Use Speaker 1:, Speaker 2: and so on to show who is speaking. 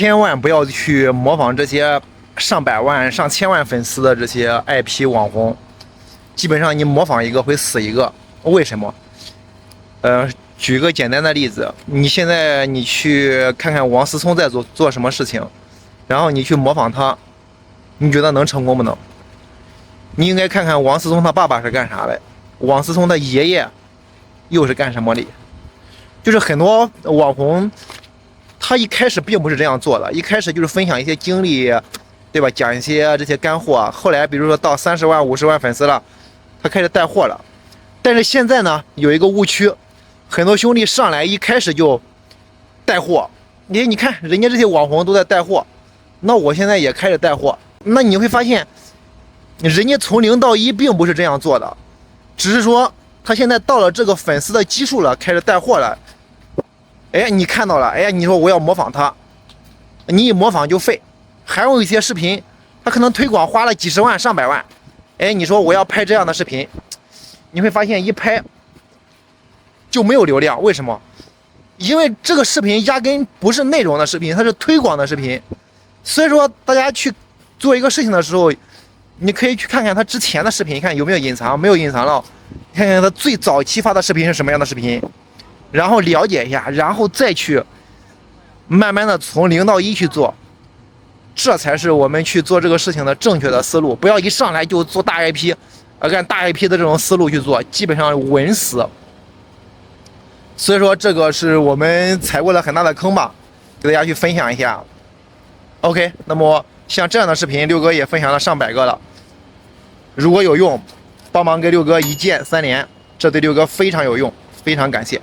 Speaker 1: 千万不要去模仿这些上百万、上千万粉丝的这些 IP 网红，基本上你模仿一个会死一个。为什么？举个简单的例子，你现在你去看看王思聪在做什么事情，然后你去模仿他，你觉得能成功不能？你应该看看王思聪他爸爸是干啥的，王思聪的爷爷又是干什么的？就是很多网红，他一开始并不是这样做的，一开始就是分享一些经历，对吧？讲一些这些干货。后来比如说到30万、50万粉丝了，他开始带货了。但是现在呢，有一个误区，很多兄弟上来一开始就带货。你看人家这些网红都在带货，那我现在也开始带货。那你会发现，人家从0到1并不是这样做的，只是说他现在到了这个粉丝的基数了，开始带货了。哎，你看到了，哎，你说我要模仿他，你一模仿就废。还有一些视频，他可能推广花了几十万、上百万，哎，你说我要拍这样的视频，你会发现一拍就没有流量。为什么？因为这个视频压根不是内容的视频，它是推广的视频。所以说，大家去做一个事情的时候，你可以去看看他之前的视频，看有没有隐藏，没有隐藏了，看看他最早期发的视频是什么样的视频，然后了解一下，然后再去慢慢的从0到1去做，这才是我们去做这个事情的正确的思路。不要一上来就做大 IP，按大 IP 的这种思路去做，基本上稳死。所以说这个是我们踩过了很大的坑吧，给大家去分享一下。OK， 那么像这样的视频，六哥也分享了上百个了。如果有用，帮忙给六哥1键3连，这对六哥非常有用，非常感谢。